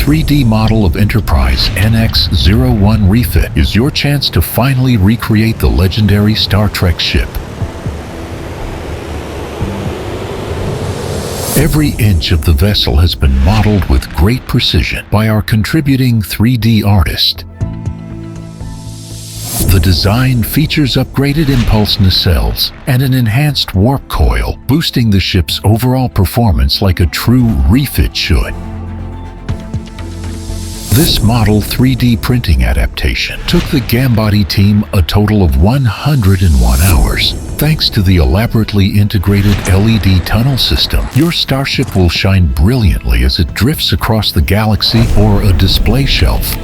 3D model of Enterprise NX-01 Refit is your chance to finally recreate the legendary Star Trek ship. Every inch of the vessel has been modeled with great precision by our contributing 3D artist. The design features upgraded impulse nacelles and an enhanced warp coil, boosting the ship's overall performance like a true refit should. This model 3D printing adaptation took the Gambody team a total of 101 hours. Thanks to the elaborately integrated LED tunnel system, your starship will shine brilliantly as it drifts across the galaxy or a display shelf.